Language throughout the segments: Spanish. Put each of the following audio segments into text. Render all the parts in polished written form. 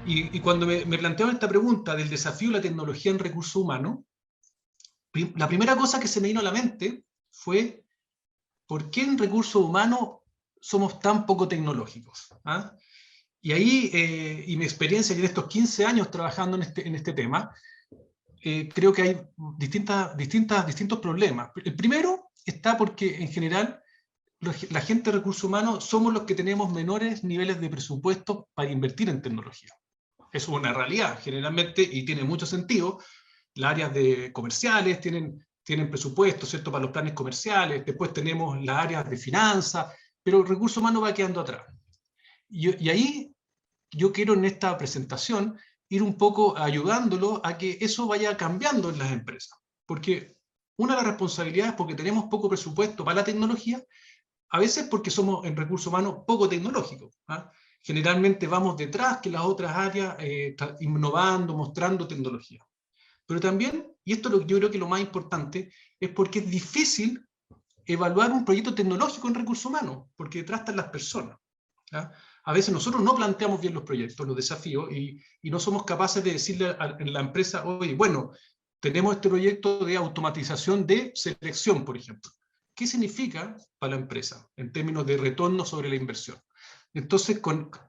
Y cuando me planteaban esta pregunta del desafío de la tecnología en recursos humanos, la primera cosa que se me vino a la mente fue, ¿por qué en recursos humanos somos tan poco tecnológicos? ¿Ah? Y ahí, y mi experiencia en estos 15 años trabajando en este tema, creo que hay distintos problemas. El primero está porque, en general, la gente de recursos humanos somos los que tenemos menores niveles de presupuesto para invertir en tecnología. Eso es una realidad, generalmente, y tiene mucho sentido. Las áreas de comerciales tienen presupuesto, ¿cierto?, para los planes comerciales. Después tenemos las áreas de finanzas, pero el recurso humano va quedando atrás. Y ahí yo quiero en esta presentación ir un poco ayudándolo a que eso vaya cambiando en las empresas. Porque una de las responsabilidades es porque tenemos poco presupuesto para la tecnología, a veces porque somos en recursos humanos poco tecnológicos. ¿Ah? Generalmente vamos detrás que las otras áreas innovando, mostrando tecnología. Pero también, y esto es lo que yo creo que lo más importante, es porque es difícil evaluar un proyecto tecnológico en recursos humanos, porque detrás están las personas. ¿Ya? A veces nosotros no planteamos bien los proyectos, los desafíos, y no somos capaces de decirle en la empresa, oye, bueno, tenemos este proyecto de automatización de selección, por ejemplo. ¿Qué significa para la empresa en términos de retorno sobre la inversión? Entonces,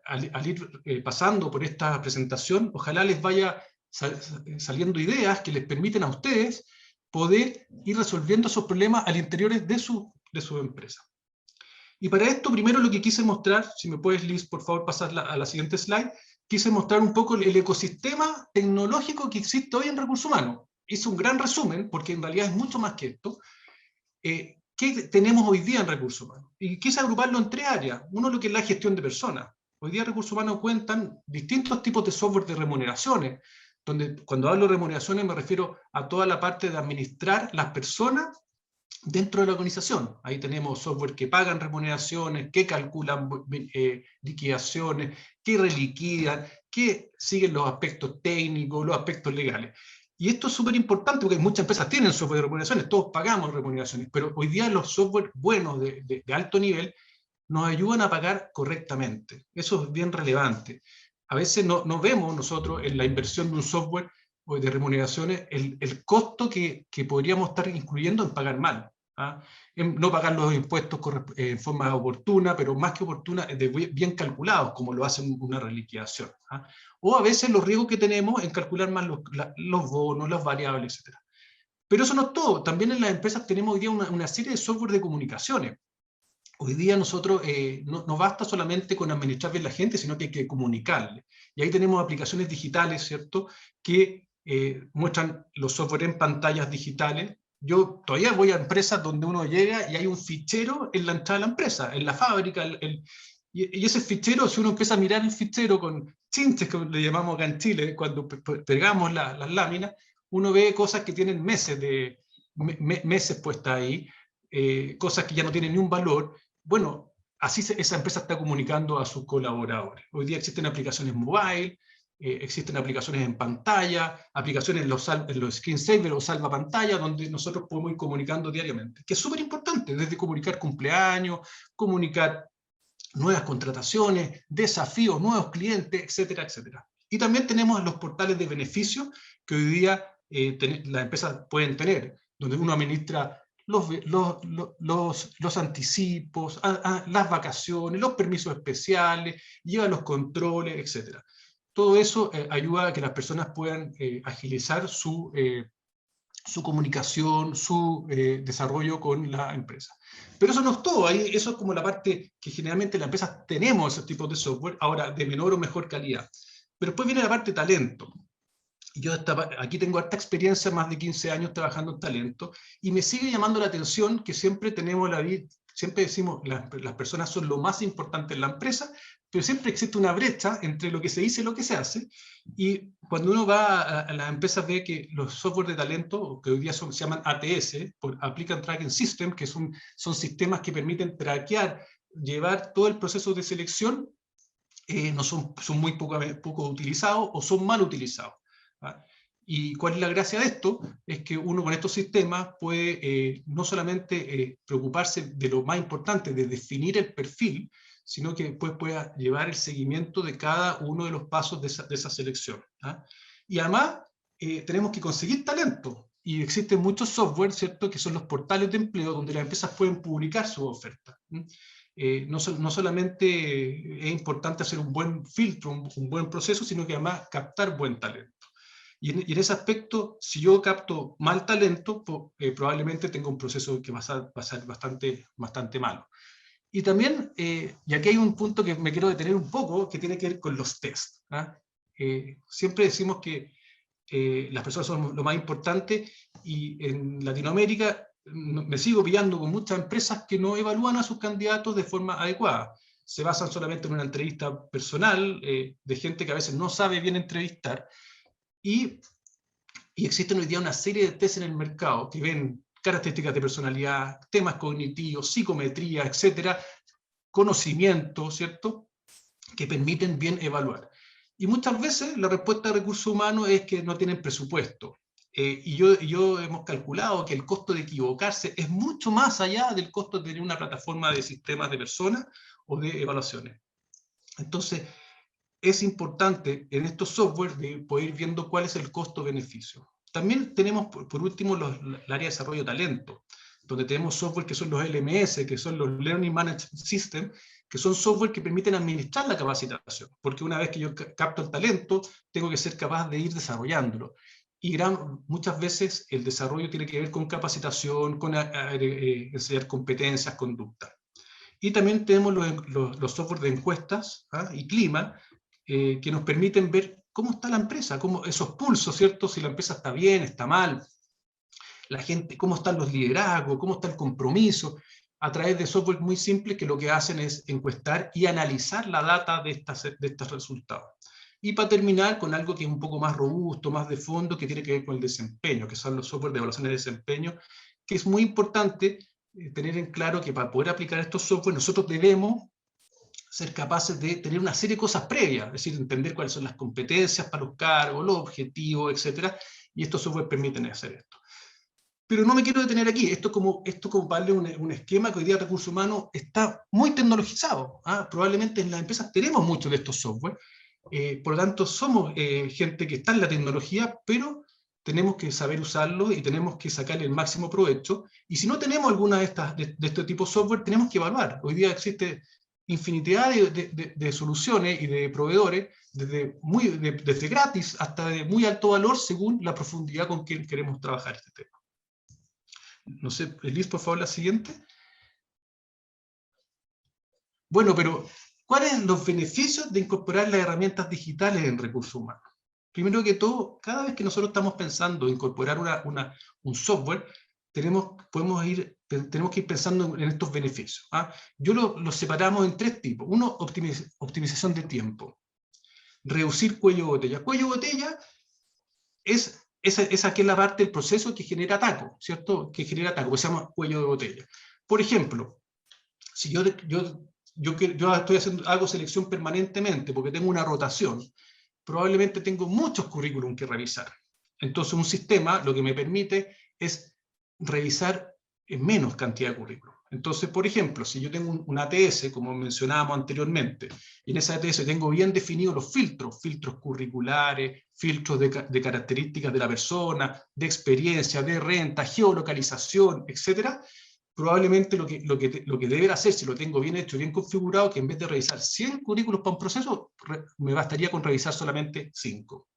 al ir pasando por esta presentación, ojalá les vaya saliendo ideas que les permiten a ustedes poder ir resolviendo esos problemas al interior de su empresa. Y para esto, primero lo que quise mostrar, si me puedes, Liz, por favor, pasar a la siguiente slide, quise mostrar un poco el ecosistema tecnológico que existe hoy en recursos humanos. Hice un gran resumen, porque en realidad es mucho más que esto. ¿Qué tenemos hoy día en recursos humanos? Y quise agruparlo en tres áreas. Uno, lo que es la gestión de personas. Hoy día recursos humanos cuentan distintos tipos de software de remuneraciones, donde cuando hablo de remuneraciones me refiero a toda la parte de administrar las personas dentro de la organización. Ahí tenemos software que pagan remuneraciones, que calculan liquidaciones, que reliquidan, que siguen los aspectos técnicos, los aspectos legales. Y esto es súper importante porque muchas empresas tienen software de remuneraciones, todos pagamos remuneraciones, pero hoy día los software buenos de alto nivel nos ayudan a pagar correctamente. Eso es bien relevante. A veces no vemos nosotros en la inversión de un software o de remuneraciones el costo que podríamos estar incluyendo en pagar mal. ¿Ah? En no pagar los impuestos en forma oportuna, pero más que oportuna, bien calculados, como lo hacen una reliquidación. ¿Ah? O a veces los riesgos que tenemos en calcular más los bonos, las variables, etc. Pero eso no es todo. También en las empresas tenemos hoy día una serie de software de comunicaciones. Hoy día nosotros no basta solamente con administrar bien la gente, sino que hay que comunicarle. Y ahí tenemos aplicaciones digitales, ¿cierto?, que muestran los software en pantallas digitales. Yo todavía voy a empresas donde uno llega y hay un fichero en la entrada de la empresa, en la fábrica. Y ese fichero, si uno empieza a mirar el fichero con chinches, que le llamamos acá en Chile, cuando pegamos las láminas, uno ve cosas que tienen meses puestas ahí, cosas que ya no tienen ni un valor. Bueno, así esa empresa está comunicando a sus colaboradores. Hoy día existen aplicaciones mobile, existen aplicaciones en pantalla, aplicaciones en los screensavers o salvapantalla, donde nosotros podemos ir comunicando diariamente, que es súper importante, desde comunicar cumpleaños, comunicar nuevas contrataciones, desafíos, nuevos clientes, etcétera, etcétera. Y también tenemos los portales de beneficios que hoy día las empresas pueden tener, donde uno administra los anticipos, las vacaciones, los permisos especiales, lleva los controles, etc. Todo eso ayuda a que las personas puedan agilizar su comunicación, su desarrollo con la empresa. Pero eso no es todo, eso es como la parte que generalmente las empresas tenemos esos tipos de software, ahora de menor o mejor calidad. Pero después viene la parte de talento. Yo aquí tengo harta experiencia, más de 15 años trabajando en talento, y me sigue llamando la atención que siempre tenemos siempre decimos las personas son lo más importante en la empresa, pero siempre existe una brecha entre lo que se dice y lo que se hace, y cuando uno va a las empresas ve que los software de talento, que hoy día se llaman ATS, Applicant Tracking System, que son sistemas que permiten traquear, llevar todo el proceso de selección, son muy poco utilizados o son mal utilizados. ¿Ah? ¿Y cuál es la gracia de esto? Es que uno con estos sistemas puede no solamente preocuparse de lo más importante, de definir el perfil, sino que después pueda llevar el seguimiento de cada uno de los pasos de esa selección. ¿Ah? Y además tenemos que conseguir talento. Y existen muchos software, ¿cierto?, que son los portales de empleo donde las empresas pueden publicar sus ofertas. No solamente es importante hacer un buen filtro, un buen proceso, sino que además captar buen talento. Y en ese aspecto, si yo capto mal talento, probablemente tenga un proceso que va a ser bastante malo. Y también, y aquí hay un punto que me quiero detener un poco, que tiene que ver con los tests. ¿Ah? Siempre decimos que las personas son lo más importante, y en Latinoamérica me sigo pillando con muchas empresas que no evalúan a sus candidatos de forma adecuada. Se basan solamente en una entrevista personal de gente que a veces no sabe bien entrevistar, y existen hoy día una serie de test en el mercado que ven características de personalidad, temas cognitivos, psicometría, etcétera, conocimiento, ¿cierto?, que permiten bien evaluar. Y muchas veces la respuesta de recursos humanos es que no tienen presupuesto. Y yo hemos calculado que el costo de equivocarse es mucho más allá del costo de tener una plataforma de sistemas de personas o de evaluaciones. Entonces, es importante en estos software de poder ir viendo cuál es el costo-beneficio. También tenemos, por último, el área de desarrollo de talento, donde tenemos software que son los LMS, que son los Learning Management System, que son software que permiten administrar la capacitación, porque una vez que yo capto el talento, tengo que ser capaz de ir desarrollándolo. Y muchas veces el desarrollo tiene que ver con capacitación, con enseñar competencias, conducta. Y también tenemos los software de encuestas y clima, que nos permiten ver cómo está la empresa, cómo esos pulsos, ¿cierto? Si la empresa está bien, está mal, la gente, cómo están los liderazgos, cómo está el compromiso, a través de software muy simples que lo que hacen es encuestar y analizar la data de estos resultados. Y para terminar, con algo que es un poco más robusto, más de fondo, que tiene que ver con el desempeño, que son los software de evaluación de desempeño, que es muy importante tener en claro que para poder aplicar estos software nosotros debemos ser capaces de tener una serie de cosas previas, es decir, entender cuáles son las competencias para los cargos, los objetivos, etc. Y estos software permiten hacer esto. Pero no me quiero detener aquí. Esto como para darle un esquema que hoy día el recurso humano está muy tecnologizado. Probablemente en las empresas tenemos muchos de estos software. Por lo tanto, somos gente que está en la tecnología, pero tenemos que saber usarlo y tenemos que sacarle el máximo provecho. Y si no tenemos alguna de este tipo de software, tenemos que evaluar. Hoy día existe infinidad de soluciones y de proveedores, desde gratis hasta de muy alto valor, según la profundidad con que queremos trabajar este tema. No sé, Elis, por favor, la siguiente. Bueno, pero ¿cuáles son los beneficios de incorporar las herramientas digitales en recursos humanos? Primero que todo, cada vez que nosotros estamos pensando en incorporar un software, tenemos que ir pensando en estos beneficios. Yo los separamos en tres tipos. Uno, optimización de tiempo. Reducir cuello de botella. Cuello de botella esa que es la parte del proceso que genera taco, ¿cierto? Que genera taco, que se llama cuello de botella. Por ejemplo, si yo hago selección permanentemente porque tengo una rotación, probablemente tengo muchos currículum que revisar. Entonces un sistema lo que me permite es revisar en menos cantidad de currículum. Entonces, por ejemplo, si yo tengo un ATS, como mencionábamos anteriormente, y en ese ATS tengo bien definidos los filtros curriculares, filtros de características de la persona, de experiencia, de renta, geolocalización, etcétera, probablemente lo que debería hacer, si lo tengo bien hecho, bien configurado, que en vez de revisar 100 currículos para un proceso, me bastaría con revisar solamente 5.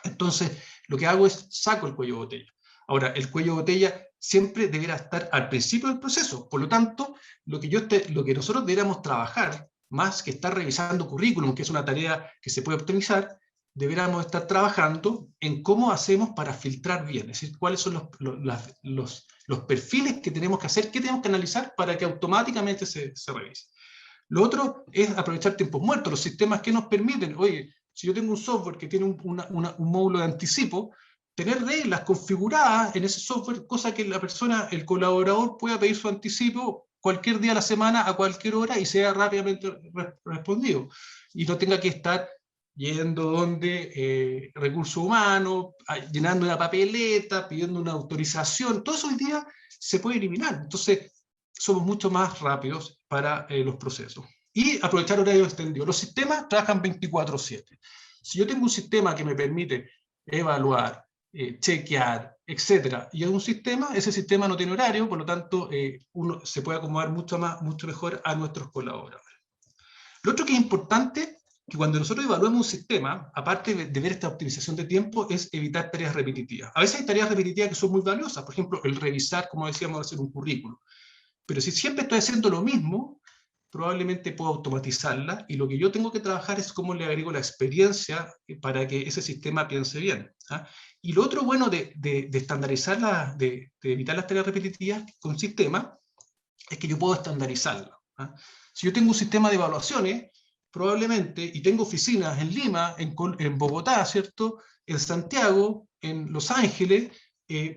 Entonces, lo que hago es saco el cuello de botella. Ahora, el cuello de botella siempre deberá estar al principio del proceso. Por lo tanto, lo que nosotros deberíamos trabajar, más que estar revisando currículum, que es una tarea que se puede optimizar, deberíamos estar trabajando en cómo hacemos para filtrar bien, es decir, cuáles son los perfiles que tenemos que hacer, qué tenemos que analizar para que automáticamente se revise. Lo otro es aprovechar tiempos muertos, los sistemas que nos permiten, oye, si yo tengo un software que tiene un módulo de anticipo, tener reglas configuradas en ese software, cosa que la persona, el colaborador, pueda pedir su anticipo cualquier día de la semana, a cualquier hora, y sea rápidamente respondido. Y no tenga que estar yendo donde recursos humanos, llenando una papeleta, pidiendo una autorización, todo eso hoy día se puede eliminar. Entonces, somos mucho más rápidos para los procesos. Y aprovechar horarios extendidos. Los sistemas trabajan 24/7. Si yo tengo un sistema que me permite evaluar, chequear, etcétera, y es un sistema, ese sistema no tiene horario, por lo tanto, uno se puede acomodar mucho mejor a nuestros colaboradores. Lo otro que es importante, que cuando nosotros evaluamos un sistema, aparte de ver esta optimización de tiempo, es evitar tareas repetitivas. A veces hay tareas repetitivas que son muy valiosas, por ejemplo, el revisar, como decíamos, hacer un currículum. Pero si siempre estoy haciendo lo mismo, probablemente puedo automatizarla, y lo que yo tengo que trabajar es cómo le agrego la experiencia para que ese sistema piense bien. Y lo otro bueno de estandarizar, de evitar las tareas repetitivas con sistema, es que yo puedo estandarizarla. Si yo tengo un sistema de evaluaciones, probablemente, y tengo oficinas en Lima, en Bogotá, ¿cierto?, en Santiago, en Los Ángeles,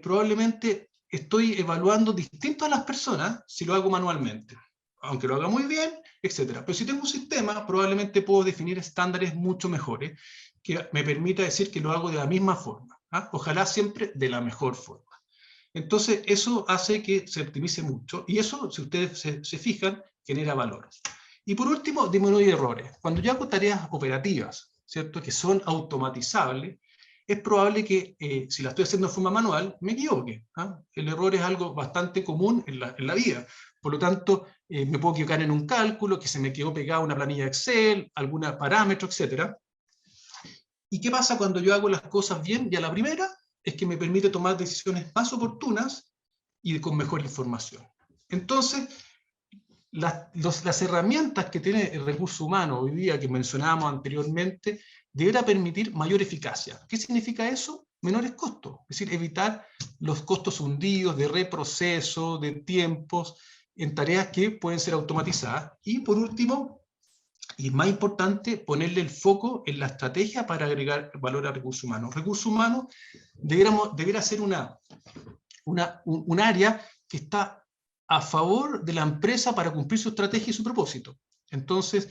probablemente estoy evaluando distinto a las personas si lo hago manualmente, aunque lo haga muy bien, etc. Pero si tengo un sistema, probablemente puedo definir estándares mucho mejores, que me permita decir que lo hago de la misma forma. Ojalá siempre de la mejor forma. Entonces, eso hace que se optimice mucho, y eso, si ustedes se fijan, genera valor. Y por último, disminuir errores. Cuando yo hago tareas operativas, ¿cierto?, que son automatizables, es probable que, si la estoy haciendo de forma manual, me equivoque. El error es algo bastante común en la vida. Por lo tanto, me puedo equivocar en un cálculo, que se me quedó pegada una planilla Excel, algún parámetro, etc. ¿Y qué pasa cuando yo hago las cosas bien y a la primera? Es que me permite tomar decisiones más oportunas y con mejor información. Entonces, las herramientas que tiene el recurso humano hoy día, que mencionábamos anteriormente, deberá permitir mayor eficacia. ¿Qué significa eso? Menores costos, es decir, evitar los costos hundidos de reproceso, de tiempos, en tareas que pueden ser automatizadas. Y por último, y más importante, ponerle el foco en la estrategia para agregar valor a recursos humanos. Recursos humanos debiera ser un área que está a favor de la empresa para cumplir su estrategia y su propósito. Entonces,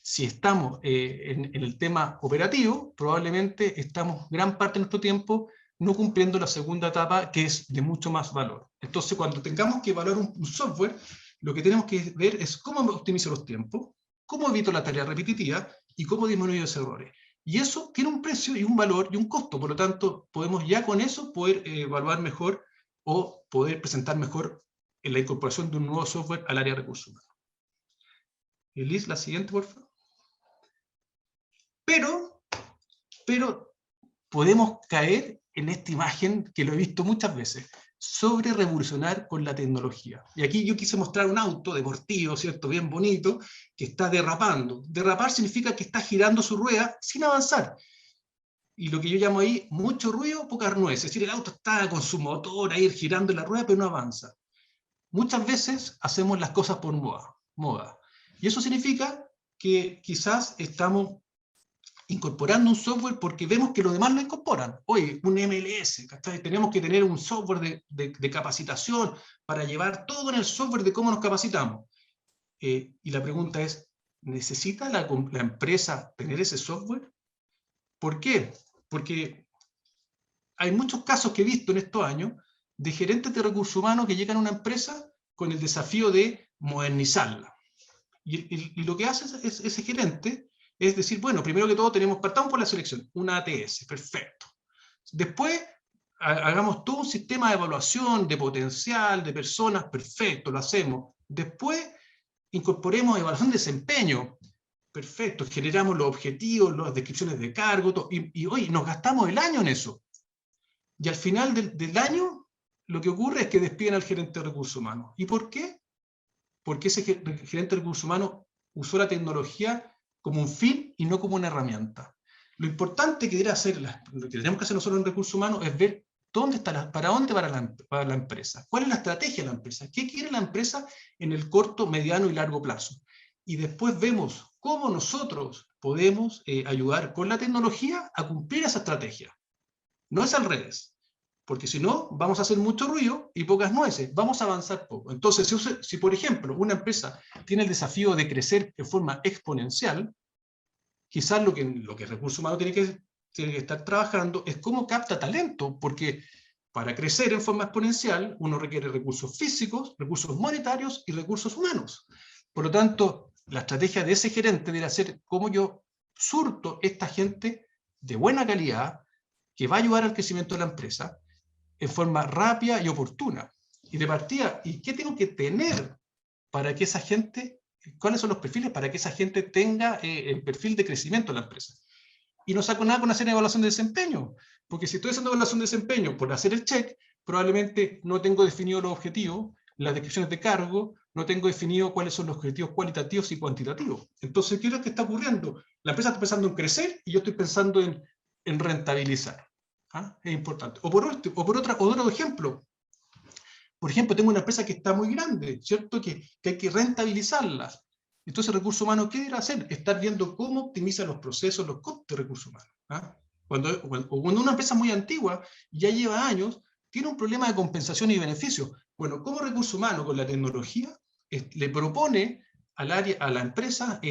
si estamos en el tema operativo, probablemente estamos gran parte de nuestro tiempo no cumpliendo la segunda etapa, que es de mucho más valor. Entonces, cuando tengamos que evaluar un software, lo que tenemos que ver es cómo optimizo los tiempos, cómo evito la tarea repetitiva y cómo disminuyo los errores. Y eso tiene un precio y un valor y un costo, por lo tanto, podemos ya con eso poder evaluar mejor o poder presentar mejor en la incorporación de un nuevo software al área de recursos humanos. Liz, la siguiente, por favor. Pero podemos caer en esta imagen, que lo he visto muchas veces, sobre revolucionar con la tecnología. Y aquí yo quise mostrar un auto deportivo, ¿cierto?, bien bonito, que está derrapando. Derrapar significa que está girando su rueda sin avanzar. Y lo que yo llamo ahí, mucho ruido, pocas nueces. Es decir, el auto está con su motor ahí girando en la rueda, pero no avanza. Muchas veces hacemos las cosas por moda. Y eso significa que quizás estamos incorporando un software porque vemos que los demás lo incorporan. Oye, un MLS, ¿cachai? Tenemos que tener un software de capacitación para llevar todo en el software de cómo nos capacitamos. Y la pregunta es, ¿necesita la empresa tener ese software? ¿Por qué? Porque hay muchos casos que he visto en estos años de gerentes de recursos humanos que llegan a una empresa con el desafío de modernizarla. Y lo que hace ese gerente es decir, bueno, primero que todo partamos por la selección, una ATS, perfecto. Después, hagamos todo un sistema de evaluación, de potencial, de personas, perfecto, lo hacemos. Después, incorporemos evaluación de desempeño, perfecto, generamos los objetivos, las descripciones de cargo, y hoy nos gastamos el año en eso. Y al final del año, lo que ocurre es que despiden al gerente de recursos humanos. ¿Y por qué? Porque ese gerente de recursos humanos usó la tecnología como un fin y no como una herramienta. Lo importante que lo que tenemos que hacer nosotros en recursos humanos es ver para dónde va la empresa, cuál es la estrategia de la empresa, qué quiere la empresa en el corto, mediano y largo plazo. Y después vemos cómo nosotros podemos ayudar con la tecnología a cumplir esa estrategia. No es al revés. Porque si no, vamos a hacer mucho ruido y pocas nueces, vamos a avanzar poco. Entonces, si por ejemplo una empresa tiene el desafío de crecer de forma exponencial, quizás lo que Recursos Humanos tiene que estar trabajando es cómo capta talento, porque para crecer en forma exponencial uno requiere recursos físicos, recursos monetarios y recursos humanos. Por lo tanto, la estrategia de ese gerente debe ser cómo yo surto esta gente de buena calidad que va a ayudar al crecimiento de la empresa en forma rápida y oportuna. Y de partida, ¿y qué tengo que tener para que esa gente, cuáles son los perfiles para que esa gente tenga el perfil de crecimiento de la empresa? Y no saco nada con hacer evaluación de desempeño, porque si estoy haciendo evaluación de desempeño por hacer el check, probablemente no tengo definido los objetivos, las descripciones de cargo, no tengo definido cuáles son los objetivos cualitativos y cuantitativos. Entonces, ¿qué es lo que está ocurriendo? La empresa está pensando en crecer y yo estoy pensando en rentabilizar. ¿Ah? Es importante. O por otro ejemplo. Por ejemplo, tengo una empresa que está muy grande, ¿cierto? Que hay que rentabilizarlas. Entonces, recursos humanos, ¿qué debe hacer? Estar viendo cómo optimiza los procesos, los costos de recursos humanos. ¿Ah? Cuando una empresa muy antigua, ya lleva años, tiene un problema de compensación y beneficio. Bueno, ¿cómo recursos humanos con la tecnología le propone a la empresa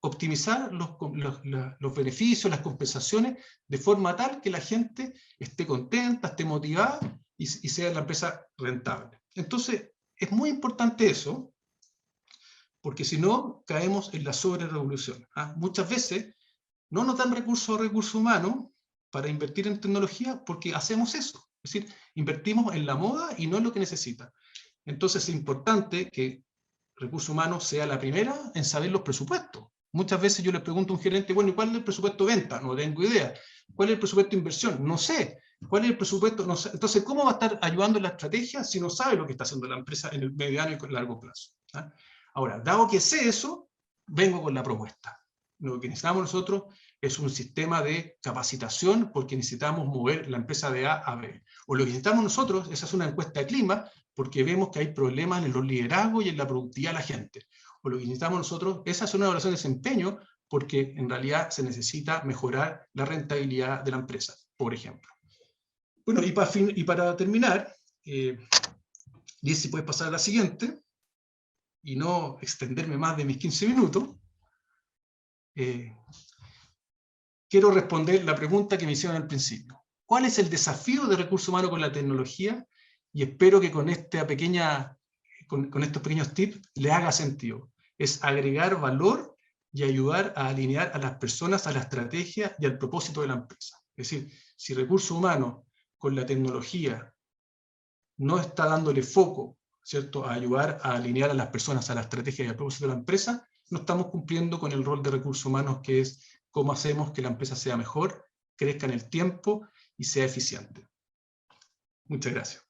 optimizar los beneficios, las compensaciones, de forma tal que la gente esté contenta, esté motivada y sea la empresa rentable? Entonces, es muy importante eso, porque si no, caemos en la sobre-revolución. ¿Ah? Muchas veces no nos dan recursos humanos para invertir en tecnología porque hacemos eso. Es decir, invertimos en la moda y no en lo que necesita. Entonces, es importante que recursos humanos sea la primera en saber los presupuestos. Muchas veces yo le pregunto a un gerente, bueno, ¿y cuál es el presupuesto de venta? No tengo idea. ¿Cuál es el presupuesto de inversión? No sé. ¿Cuál es el presupuesto? No sé. Entonces, ¿cómo va a estar ayudando en la estrategia si no sabe lo que está haciendo la empresa en el mediano y largo plazo? ¿Ah? Ahora, dado que sé eso, vengo con la propuesta. Lo que necesitamos nosotros es un sistema de capacitación porque necesitamos mover la empresa de A a B. O lo que necesitamos nosotros es hacer una encuesta de clima porque vemos que hay problemas en los liderazgos y en la productividad de la gente. O lo que necesitamos nosotros es hacer una evaluación de desempeño porque en realidad se necesita mejorar la rentabilidad de la empresa, por ejemplo. Bueno, y para terminar, Liz, si puedes pasar a la siguiente, y no extenderme más de mis 15 minutos, quiero responder la pregunta que me hicieron al principio. ¿Cuál es el desafío de recursos humanos con la tecnología? Y espero que con estos pequeños tips le haga sentido. Es agregar valor y ayudar a alinear a las personas a la estrategia y al propósito de la empresa. Es decir, si recursos humanos con la tecnología no está dándole foco, ¿cierto?, a ayudar a alinear a las personas a la estrategia y al propósito de la empresa, no estamos cumpliendo con el rol de recursos humanos, que es cómo hacemos que la empresa sea mejor, crezca en el tiempo y sea eficiente. Muchas gracias.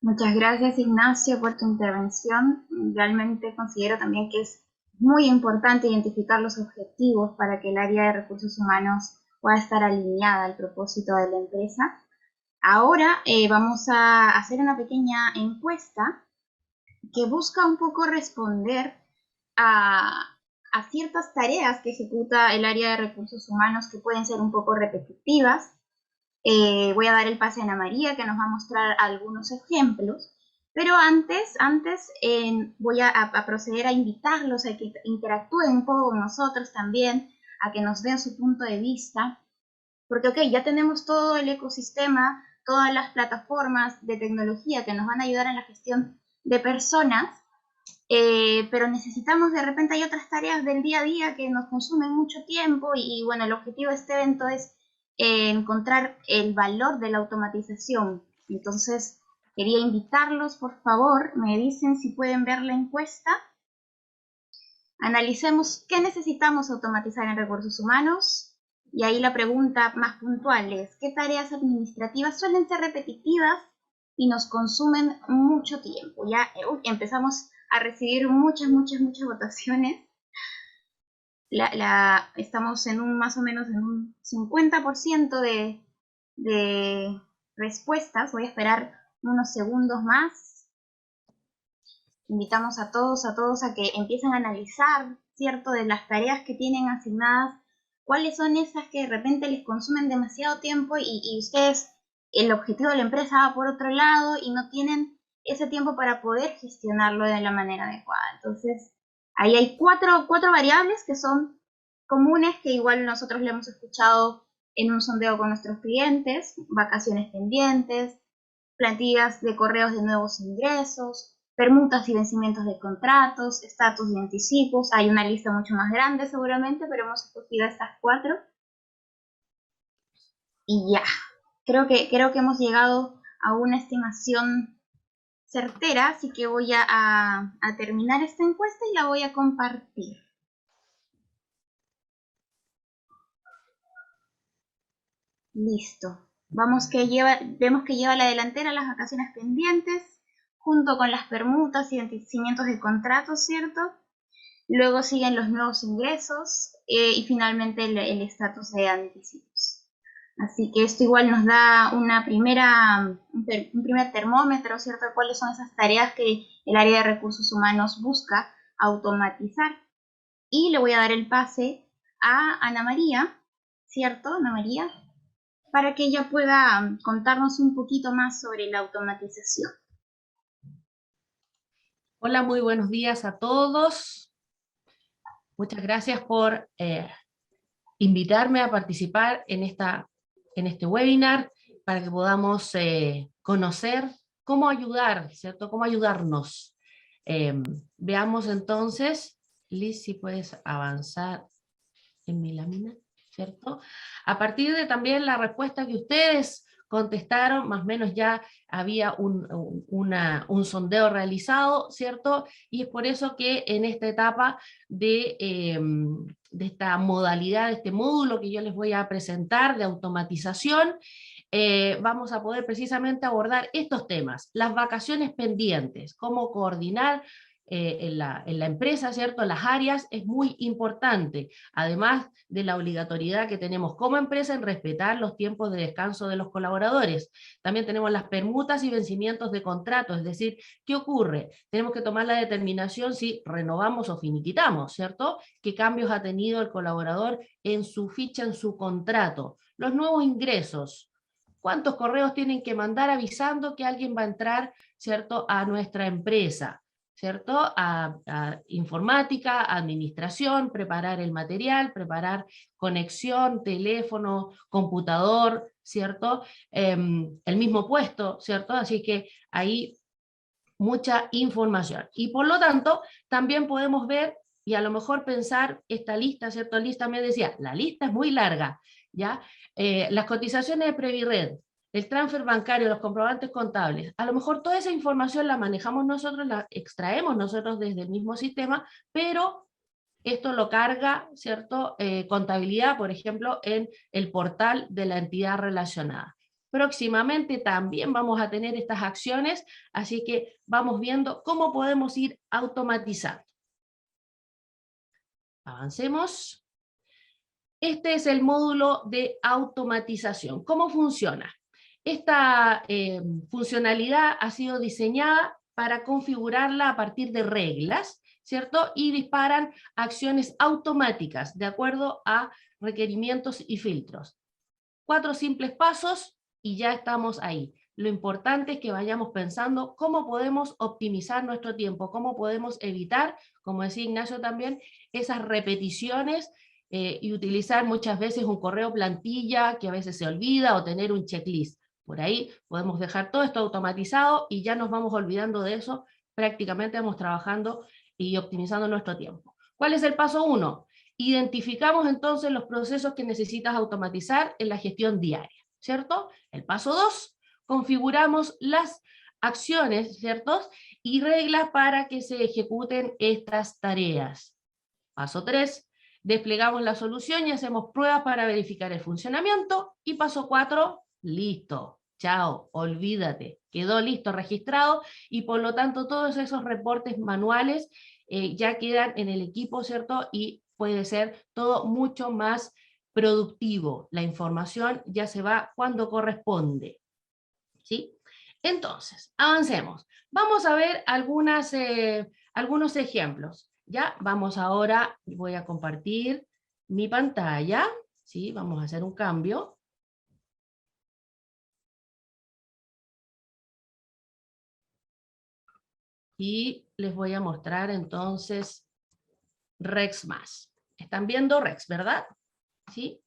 Muchas gracias, Ignacio, por tu intervención. Realmente considero también que es muy importante identificar los objetivos para que el área de recursos humanos pueda estar alineada al propósito de la empresa. Ahora vamos a hacer una pequeña encuesta que busca un poco responder a ciertas tareas que ejecuta el área de recursos humanos que pueden ser un poco repetitivas. Voy a dar el pase a Ana María, que nos va a mostrar algunos ejemplos, pero antes voy a proceder a invitarlos a que interactúen un poco con nosotros también, a que nos den su punto de vista, porque ok, ya tenemos todo el ecosistema, todas las plataformas de tecnología que nos van a ayudar en la gestión de personas, pero necesitamos, de repente hay otras tareas del día a día que nos consumen mucho tiempo y bueno, el objetivo de este evento es encontrar el valor de la automatización. Entonces, quería invitarlos, por favor, me dicen si pueden ver la encuesta. Analicemos qué necesitamos automatizar en recursos humanos. Y ahí la pregunta más puntual es, ¿qué tareas administrativas suelen ser repetitivas y nos consumen mucho tiempo? Ya empezamos a recibir muchas votaciones. Estamos en más o menos en un 50% de respuestas. Voy a esperar unos segundos más. Invitamos a todos a que empiecen a analizar, ¿cierto?, de las tareas que tienen asignadas, cuáles son esas que de repente les consumen demasiado tiempo y ustedes, el objetivo de la empresa va por otro lado y no tienen ese tiempo para poder gestionarlo de la manera adecuada. Entonces, ahí hay cuatro variables que son comunes que igual nosotros le hemos escuchado en un sondeo con nuestros clientes: vacaciones pendientes, plantillas de correos de nuevos ingresos, permutas y vencimientos de contratos, estatus de anticipos. Hay una lista mucho más grande seguramente, pero hemos escogido estas 4. Y ya, creo que hemos llegado a una estimación certera, así que voy a terminar esta encuesta y la voy a compartir. Listo. Vemos que lleva la delantera las vacaciones pendientes, junto con las permutas y vencimientos de contratos, ¿cierto? Luego siguen los nuevos ingresos y finalmente el estatus de anticipos. Así que esto igual nos da un primer termómetro, ¿cierto?, de cuáles son esas tareas que el área de recursos humanos busca automatizar. Y le voy a dar el pase a Ana María, ¿cierto, Ana María?, para que ella pueda contarnos un poquito más sobre la automatización. Hola, muy buenos días a todos. Muchas gracias por invitarme a participar en este webinar para que podamos conocer cómo ayudar, ¿cierto? Cómo ayudarnos. Veamos entonces, Liz, si puedes avanzar en mi lámina, ¿cierto? A partir de también la respuesta que ustedes contestaron, más o menos ya había un sondeo realizado, ¿cierto? Y es por eso que en esta etapa de esta modalidad, de este módulo que yo les voy a presentar de automatización, vamos a poder precisamente abordar estos temas: las vacaciones pendientes, cómo coordinar en la empresa, ¿cierto? Las áreas es muy importante, además de la obligatoriedad que tenemos como empresa en respetar los tiempos de descanso de los colaboradores. También tenemos las permutas y vencimientos de contrato, es decir, ¿qué ocurre? Tenemos que tomar la determinación si renovamos o finiquitamos, ¿cierto? ¿Qué cambios ha tenido el colaborador en su ficha, en su contrato? Los nuevos ingresos. ¿Cuántos correos tienen que mandar avisando que alguien va a entrar, ¿cierto?, a nuestra empresa? ¿Cierto? A informática, administración, preparar el material, preparar conexión, teléfono, computador, ¿cierto? El mismo puesto, ¿cierto? Así que ahí mucha información. Y por lo tanto, también podemos ver y a lo mejor pensar esta lista, ¿cierto? Lista me decía, la lista es muy larga, ¿ya? Las cotizaciones de Previred, el transfer bancario, los comprobantes contables, a lo mejor toda esa información la manejamos nosotros, la extraemos nosotros desde el mismo sistema, pero esto lo carga, ¿cierto? Contabilidad, por ejemplo, en el portal de la entidad relacionada. Próximamente también vamos a tener estas acciones, así que vamos viendo cómo podemos ir automatizando. Avancemos. Este es el módulo de automatización. ¿Cómo funciona? Esta funcionalidad ha sido diseñada para configurarla a partir de reglas, ¿cierto? Y disparan acciones automáticas de acuerdo a requerimientos y filtros. 4 simples pasos y ya estamos ahí. Lo importante es que vayamos pensando cómo podemos optimizar nuestro tiempo, cómo podemos evitar, como decía Ignacio también, esas repeticiones y utilizar muchas veces un correo plantilla que a veces se olvida o tener un checklist. Por ahí podemos dejar todo esto automatizado y ya nos vamos olvidando de eso, prácticamente vamos trabajando y optimizando nuestro tiempo. ¿Cuál es el paso 1? Identificamos entonces los procesos que necesitas automatizar en la gestión diaria, ¿cierto? El paso 2, configuramos las acciones, ¿cierto? Y reglas para que se ejecuten estas tareas. Paso 3, desplegamos la solución y hacemos pruebas para verificar el funcionamiento. Y paso 4, listo. Chao, olvídate. Quedó listo, registrado, y por lo tanto todos esos reportes manuales ya quedan en el equipo, ¿cierto? Y puede ser todo mucho más productivo. La información ya se va cuando corresponde, ¿sí? Entonces, avancemos. Vamos a ver algunos ejemplos. Ya, vamos ahora, voy a compartir mi pantalla, ¿sí? Vamos a hacer un cambio. Y les voy a mostrar entonces RexMás. Están viendo Rex, ¿verdad? ¿Sí?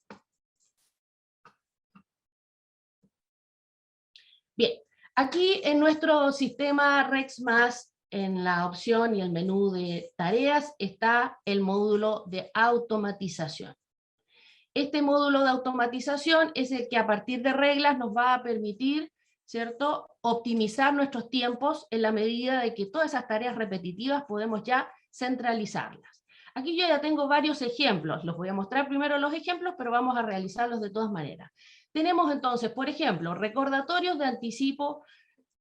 Bien, aquí en nuestro sistema Rex+, en la opción y el menú de tareas, está el módulo de automatización. Este módulo de automatización es el que a partir de reglas nos va a permitir, ¿cierto?, optimizar nuestros tiempos en la medida de que todas esas tareas repetitivas podemos ya centralizarlas. Aquí yo ya tengo varios ejemplos, los voy a mostrar primero los ejemplos, pero vamos a realizarlos de todas maneras. Tenemos entonces, por ejemplo, recordatorios de anticipo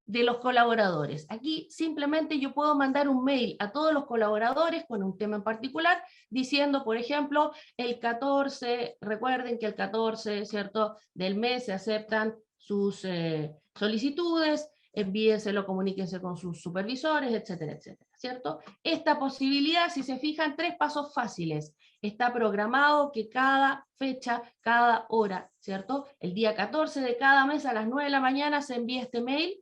de los colaboradores. Aquí simplemente yo puedo mandar un mail a todos los colaboradores con un tema en particular, diciendo, por ejemplo, el 14, recuerden que el 14, ¿cierto?, del mes se aceptan sus solicitudes, envíenselo, comuníquense con sus supervisores, etcétera, etcétera, ¿cierto? Esta posibilidad, si se fijan, 3 pasos fáciles. Está programado que cada fecha, cada hora, ¿cierto?, el día 14 de cada mes a las 9 de la mañana se envía este mail,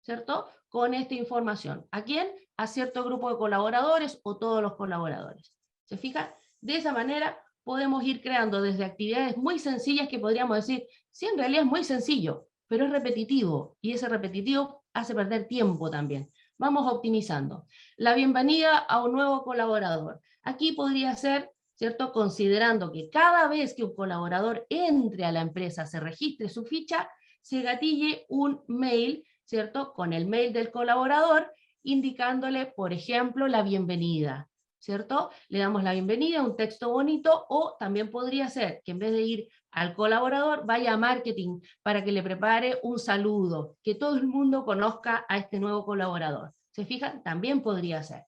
¿cierto?, con esta información. ¿A quién? A cierto grupo de colaboradores o todos los colaboradores. ¿Se fijan? De esa manera podemos ir creando desde actividades muy sencillas que podríamos decir, sí, en realidad es muy sencillo, pero es repetitivo, y ese repetitivo hace perder tiempo también. Vamos optimizando. La bienvenida a un nuevo colaborador. Aquí podría ser, ¿cierto?, considerando que cada vez que un colaborador entre a la empresa, se registre su ficha, se gatille un mail, ¿cierto?, con el mail del colaborador, indicándole, por ejemplo, la bienvenida, ¿cierto? Le damos la bienvenida, un texto bonito, o también podría ser que en vez de ir al colaborador, vaya a marketing para que le prepare un saludo, que todo el mundo conozca a este nuevo colaborador. ¿Se fijan? También podría ser.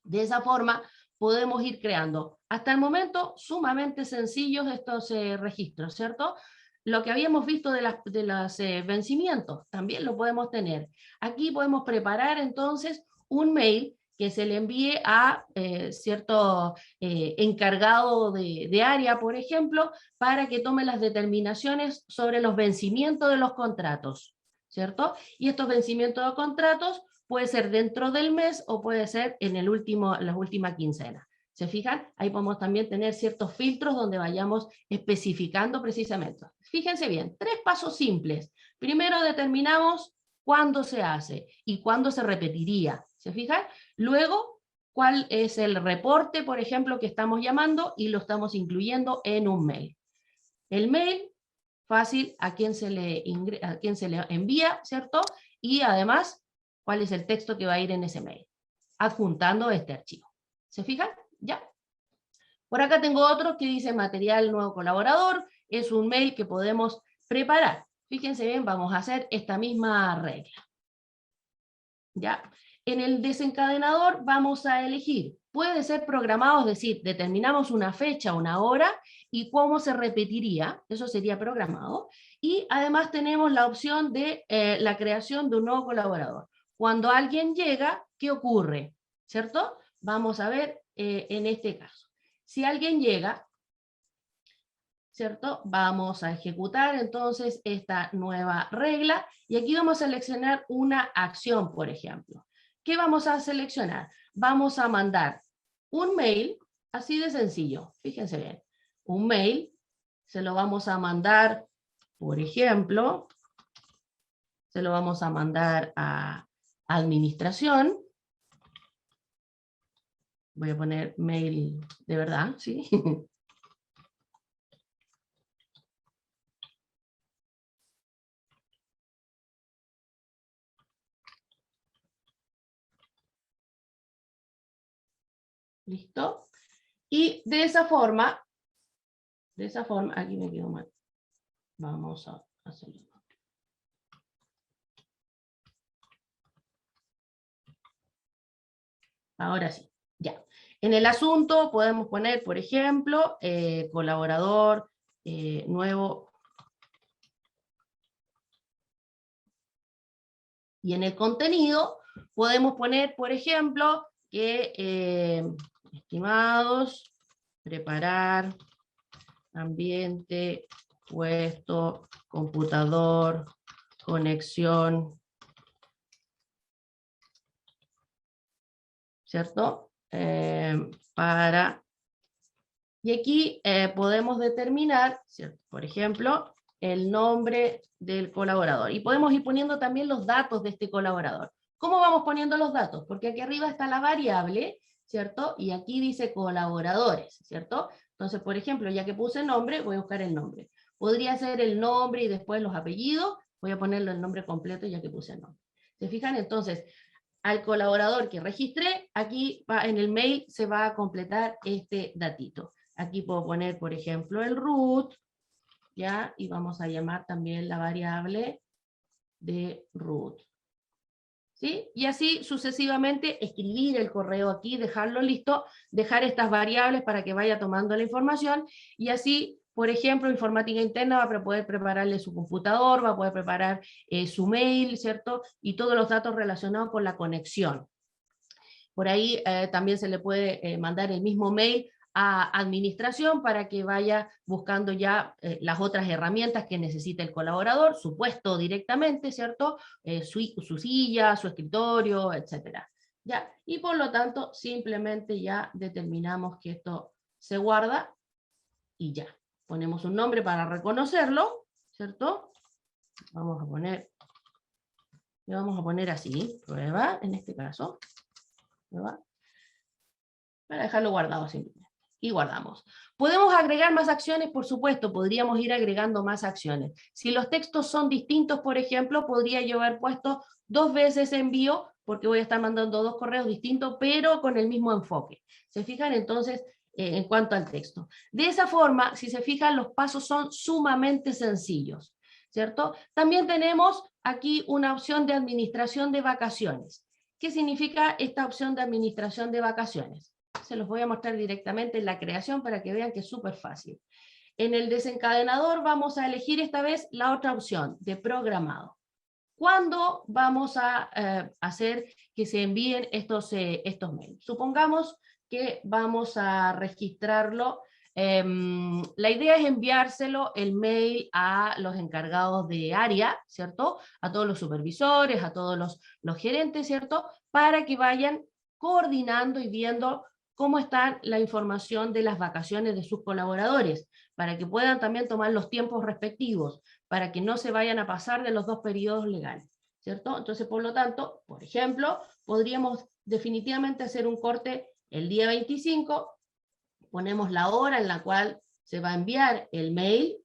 De esa forma podemos ir creando, hasta el momento, sumamente sencillos estos registros, ¿cierto? Lo que habíamos visto de los vencimientos, también lo podemos tener. Aquí podemos preparar entonces un mail que se le envíe a cierto encargado de área, por ejemplo, para que tome las determinaciones sobre los vencimientos de los contratos, ¿cierto? Y estos vencimientos de contratos puede ser dentro del mes o puede ser en las últimas quincenas. ¿Se fijan? Ahí podemos también tener ciertos filtros donde vayamos especificando precisamente. Fíjense bien, 3 pasos simples. Primero determinamos cuándo se hace y cuándo se repetiría. ¿Se fijan? Luego, cuál es el reporte, por ejemplo, que estamos llamando y lo estamos incluyendo en un mail. El mail, fácil, a quién se le envía, ¿cierto? Y además, cuál es el texto que va a ir en ese mail, adjuntando este archivo. ¿Se fijan? Ya. Por acá tengo otro que dice material nuevo colaborador, es un mail que podemos preparar. Fíjense bien, vamos a hacer esta misma regla. ¿Ya? En el desencadenador vamos a elegir, puede ser programado, es decir, determinamos una fecha, una hora, y cómo se repetiría, eso sería programado, y además tenemos la opción de la creación de un nuevo colaborador. Cuando alguien llega, ¿qué ocurre? ¿Cierto? Vamos a ver en este caso. Si alguien llega, ¿cierto? Vamos a ejecutar entonces esta nueva regla, y aquí vamos a seleccionar una acción, por ejemplo. ¿Qué vamos a seleccionar? Vamos a mandar un mail, así de sencillo, fíjense bien. Un mail, se lo vamos a mandar, por ejemplo, se lo vamos a mandar a administración. Voy a poner mail de verdad, ¿sí? ¿Listo? Y de esa forma, aquí me quedo mal. Vamos a hacerlo. Ahora sí, ya. En el asunto podemos poner, por ejemplo, colaborador nuevo. Y en el contenido podemos poner, por ejemplo, que, estimados, preparar ambiente, puesto, computador, conexión, ¿cierto? Para Y aquí podemos determinar, ¿cierto? Por ejemplo, el nombre del colaborador. Y podemos ir poniendo también los datos de este colaborador. ¿Cómo vamos poniendo los datos? Porque aquí arriba está la variable, ¿cierto? Y aquí dice colaboradores, ¿cierto? Entonces, por ejemplo, ya que puse nombre, voy a buscar el nombre. Podría ser el nombre y después los apellidos. Voy a ponerlo el nombre completo ya que puse el nombre. ¿Se fijan? Entonces, al colaborador que registré, aquí en el mail se va a completar este datito. Aquí puedo poner, por ejemplo, el root, ¿ya? Y vamos a llamar también la variable de root. ¿Sí? Y así sucesivamente escribir el correo aquí, dejarlo listo, dejar estas variables para que vaya tomando la información, y así, por ejemplo, informática interna va a poder prepararle su computador, va a poder preparar su mail, ¿cierto? Y todos los datos relacionados con la conexión. Por ahí también se le puede mandar el mismo mail a administración para que vaya buscando ya las otras herramientas que necesita el colaborador, su puesto directamente, ¿cierto? Su silla, su escritorio, etcétera. ¿Ya? Y por lo tanto, simplemente ya determinamos que esto se guarda y ya. Ponemos un nombre para reconocerlo, ¿cierto? Le vamos a poner así, prueba, en este caso, prueba, para dejarlo guardado simplemente. Y guardamos. ¿Podemos agregar más acciones? Por supuesto, podríamos ir agregando más acciones. Si los textos son distintos, por ejemplo, podría yo haber puesto 2 veces envío, porque voy a estar mandando 2 correos distintos, pero con el mismo enfoque. ¿Se fijan? Entonces, en cuanto al texto. De esa forma, si se fijan, los pasos son sumamente sencillos, ¿cierto? También tenemos aquí una opción de administración de vacaciones. ¿Qué significa esta opción de administración de vacaciones? Se los voy a mostrar directamente en la creación para que vean que es súper fácil. En el desencadenador vamos a elegir esta vez la otra opción de programado. ¿Cuándo vamos a hacer que se envíen estos mails? Supongamos que vamos a registrarlo. La idea es enviárselo el mail a los encargados de área, ¿cierto? A todos los supervisores, a todos los gerentes, ¿cierto? Para que vayan coordinando y viendo cómo está la información de las vacaciones de sus colaboradores, para que puedan también tomar los tiempos respectivos, para que no se vayan a pasar de los 2 periodos legales, ¿cierto? Entonces, por lo tanto, por ejemplo, podríamos definitivamente hacer un corte el día 25, ponemos la hora en la cual se va a enviar el mail,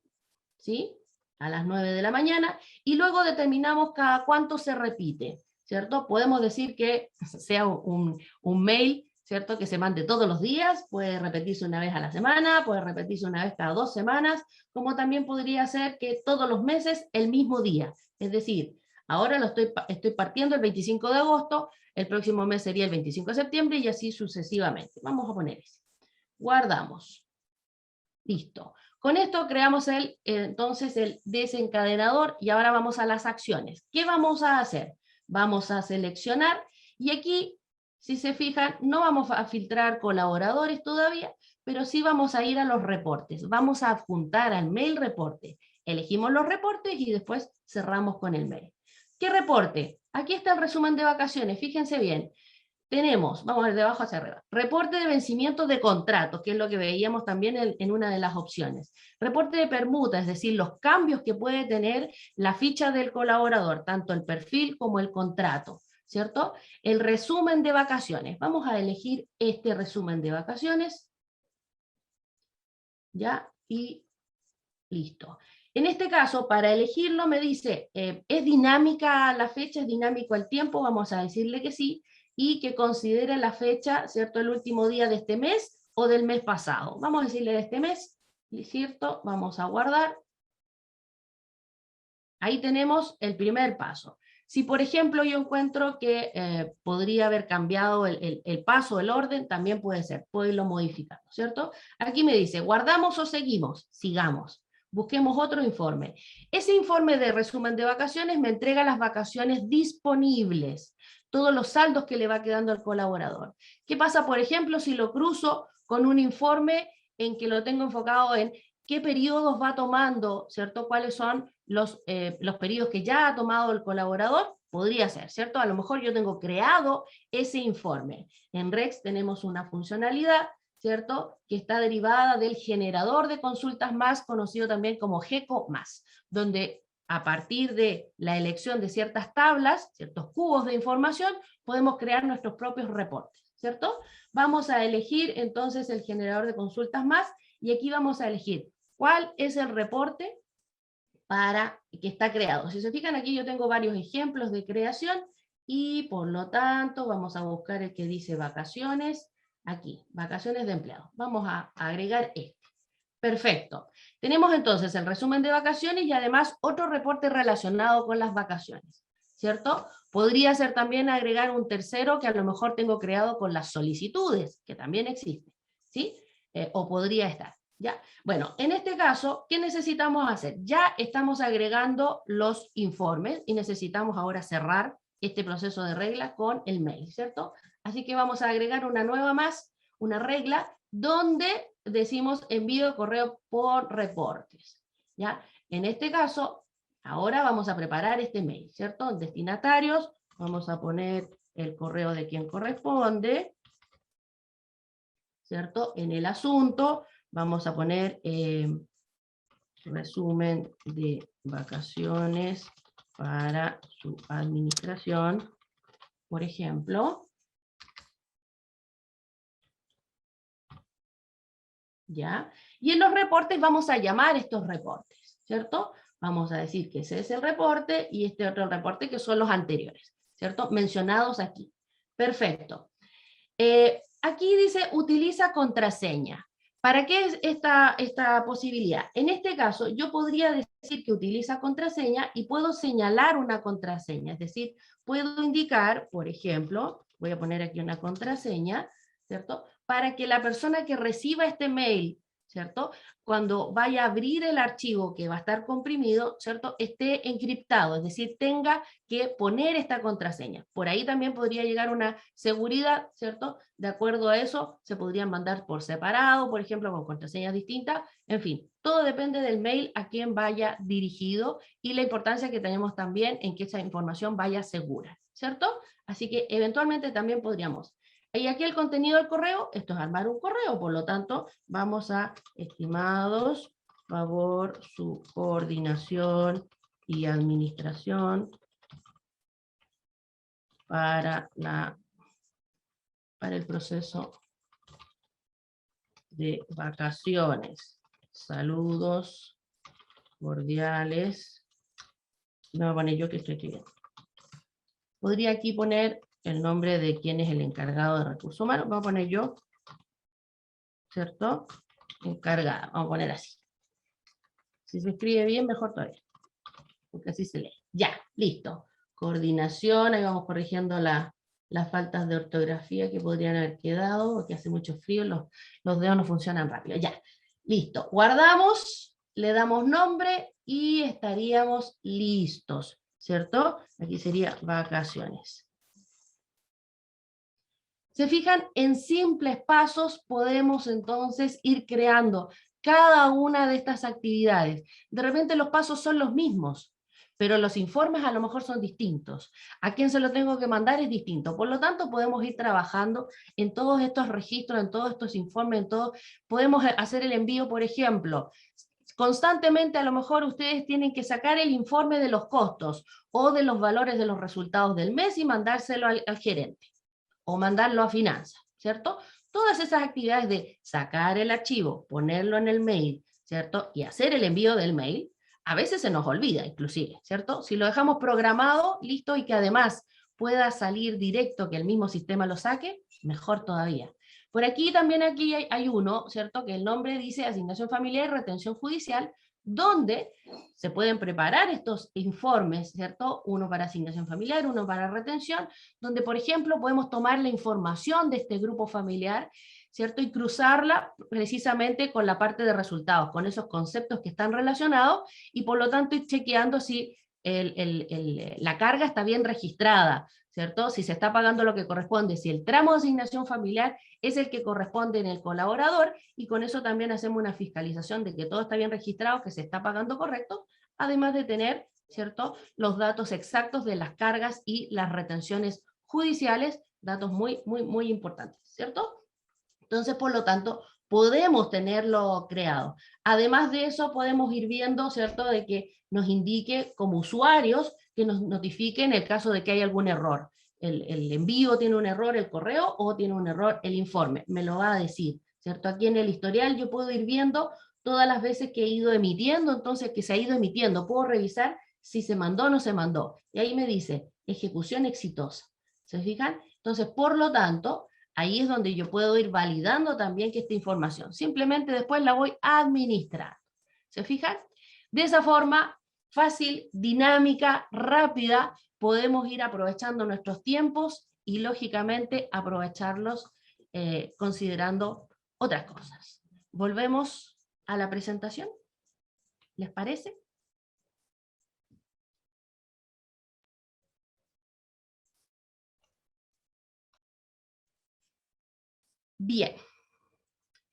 ¿sí? A las 9 de la mañana, y luego determinamos cada cuánto se repite, ¿cierto? Podemos decir que sea un mail, ¿cierto? Que se mande todos los días, puede repetirse una vez a la semana, puede repetirse una vez cada 2 semanas, como también podría ser que todos los meses el mismo día. Es decir, ahora lo estoy partiendo el 25 de agosto, el próximo mes sería el 25 de septiembre y así sucesivamente. Vamos a poner ese. Guardamos. Listo. Con esto creamos entonces el desencadenador y ahora vamos a las acciones. ¿Qué vamos a hacer? Vamos a seleccionar y aquí, si se fijan, no vamos a filtrar colaboradores todavía, pero sí vamos a ir a los reportes. Vamos a adjuntar al mail reporte. Elegimos los reportes y después cerramos con el mail. ¿Qué reporte? Aquí está el resumen de vacaciones, fíjense bien. Tenemos, vamos a ver de abajo hacia arriba, reporte de vencimiento de contratos, que es lo que veíamos también en una de las opciones. Reporte de permuta, es decir, los cambios que puede tener la ficha del colaborador, tanto el perfil como el contrato, ¿cierto? El resumen de vacaciones. Vamos a elegir este resumen de vacaciones. ¿Ya? Y listo. En este caso, para elegirlo me dice, ¿es dinámica la fecha? ¿Es dinámico el tiempo? Vamos a decirle que sí. Y que considere la fecha, ¿cierto? El último día de este mes o del mes pasado. Vamos a decirle de este mes, ¿cierto? Vamos a guardar. Ahí tenemos el primer paso. Si, por ejemplo, yo encuentro que podría haber cambiado el paso, el orden, también puede ser, puedo irlo modificando, ¿cierto? Aquí me dice, ¿guardamos o seguimos? Sigamos. Busquemos otro informe. Ese informe de resumen de vacaciones me entrega las vacaciones disponibles, todos los saldos que le va quedando al colaborador. ¿Qué pasa, por ejemplo, si lo cruzo con un informe en que lo tengo enfocado en qué periodos va tomando, ¿cierto? ¿Cuáles son los periodos que ya ha tomado el colaborador? Podría ser, ¿cierto? A lo mejor yo tengo creado ese informe. En Rex tenemos una funcionalidad ¿cierto? Que está derivada del generador de consultas más, conocido también como GECO+, donde a partir de la elección de ciertas tablas, ciertos cubos de información, podemos crear nuestros propios reportes, ¿cierto? Vamos a elegir entonces el generador de consultas más, y aquí vamos a elegir cuál es el reporte para que está creado. Si se fijan aquí yo tengo varios ejemplos de creación, y por lo tanto vamos a buscar el que dice vacaciones, aquí, vacaciones de empleados. Vamos a agregar este. Perfecto. Tenemos entonces el resumen de vacaciones y además otro reporte relacionado con las vacaciones, ¿cierto? Podría ser también agregar un tercero que a lo mejor tengo creado con las solicitudes, que también existe, ¿sí? O podría estar, ¿ya? Bueno, en este caso, ¿qué necesitamos hacer? Ya estamos agregando los informes y necesitamos ahora cerrar este proceso de regla con el mail, ¿cierto? Así que vamos a agregar una nueva más, una regla, donde decimos envío de correo por reportes, ¿ya? En este caso, ahora vamos a preparar este mail, ¿cierto? En destinatarios, vamos a poner el correo de quien corresponde, ¿cierto? En el asunto, vamos a poner resumen de vacaciones para su administración, por ejemplo. ¿Ya? Y en los reportes vamos a llamar estos reportes, ¿cierto? Vamos a decir que ese es el reporte y este otro reporte que son los anteriores, ¿cierto? Mencionados aquí. Perfecto. Aquí dice utiliza contraseña. ¿Para qué es esta posibilidad? En este caso yo podría decir que utiliza contraseña y puedo señalar una contraseña, es decir, puedo indicar, por ejemplo, voy a poner aquí una contraseña, ¿cierto? Para que la persona que reciba este mail, ¿cierto? Cuando vaya a abrir el archivo que va a estar comprimido, ¿cierto? Esté encriptado, es decir, tenga que poner esta contraseña. Por ahí también podría llegar una seguridad, ¿cierto? De acuerdo a eso, se podrían mandar por separado, por ejemplo, con contraseñas distintas. En fin, todo depende del mail a quien vaya dirigido y la importancia que tenemos también en que esa información vaya segura, ¿cierto? Así que eventualmente también podríamos. Y aquí el contenido del correo, esto es armar un correo, por lo tanto, vamos a, estimados, favor, su coordinación y administración para el proceso de vacaciones. Saludos cordiales. Me voy a poner yo que estoy escribiendo. Podría aquí poner el nombre de quién es el encargado de recursos humanos. Voy a poner yo, ¿cierto? Encargada, vamos a poner así. Si se escribe bien, mejor todavía, porque así se lee. Ya, listo. Coordinación, ahí vamos corrigiendo las faltas de ortografía que podrían haber quedado, porque hace mucho frío, los dedos no funcionan rápido. Ya, listo. Guardamos, le damos nombre y estaríamos listos, ¿cierto? Aquí sería vacaciones. Se fijan, en simples pasos podemos entonces ir creando cada una de estas actividades. De repente los pasos son los mismos, pero los informes a lo mejor son distintos. A quién se lo tengo que mandar es distinto. Por lo tanto, podemos ir trabajando en todos estos registros, en todos estos informes, en todo. Podemos hacer el envío, por ejemplo. Constantemente a lo mejor ustedes tienen que sacar el informe de los costos o de los valores de los resultados del mes y mandárselo al gerente o mandarlo a finanzas, ¿cierto? Todas esas actividades de sacar el archivo, ponerlo en el mail, ¿cierto? Y hacer el envío del mail, a veces se nos olvida inclusive, ¿cierto? Si lo dejamos programado, listo, y que además pueda salir directo, que el mismo sistema lo saque, mejor todavía. Por aquí también hay uno, ¿cierto? Que el nombre dice asignación familiar y retención judicial, donde se pueden preparar estos informes, ¿cierto? Uno para asignación familiar, uno para retención, donde, por ejemplo, podemos tomar la información de este grupo familiar, ¿cierto? Y cruzarla precisamente con la parte de resultados, con esos conceptos que están relacionados, y por lo tanto ir chequeando si la carga está bien registrada, ¿cierto? Si se está pagando lo que corresponde, si el tramo de asignación familiar es el que corresponde en el colaborador, y con eso también hacemos una fiscalización de que todo está bien registrado, que se está pagando correcto, además de tener, ¿cierto?, los datos exactos de las cargas y las retenciones judiciales, datos muy, muy, muy importantes, ¿cierto? Entonces, por lo tanto, podemos tenerlo creado. Además de eso, podemos ir viendo, ¿cierto?, de que nos indique como usuarios, que nos notifique en el caso de que hay algún error. El envío tiene un error, el correo, o tiene un error el informe, me lo va a decir, ¿cierto? Aquí en el historial yo puedo ir viendo todas las veces que he ido emitiendo, entonces que se ha ido emitiendo, puedo revisar si se mandó o no se mandó, y ahí me dice, ejecución exitosa, ¿se fijan? Entonces, por lo tanto, ahí es donde yo puedo ir validando también que esta información, simplemente después la voy a administrar, ¿se fijan? De esa forma, fácil, dinámica, rápida, podemos ir aprovechando nuestros tiempos y lógicamente aprovecharlos considerando otras cosas. Volvemos a la presentación, ¿les parece? Bien,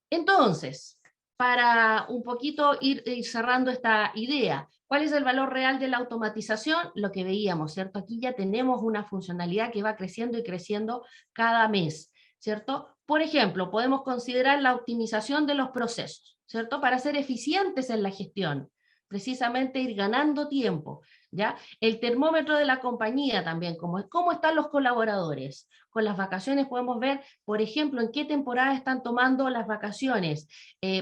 entonces, para un poquito ir cerrando esta idea, ¿cuál es el valor real de la automatización? Lo que veíamos, ¿cierto? Aquí ya tenemos una funcionalidad que va creciendo y creciendo cada mes, ¿cierto? Por ejemplo, podemos considerar la optimización de los procesos, ¿cierto? Para ser eficientes en la gestión, precisamente ir ganando tiempo, ¿ya? El termómetro de la compañía también, cómo están los colaboradores. Con las vacaciones podemos ver, por ejemplo, en qué temporada están tomando las vacaciones,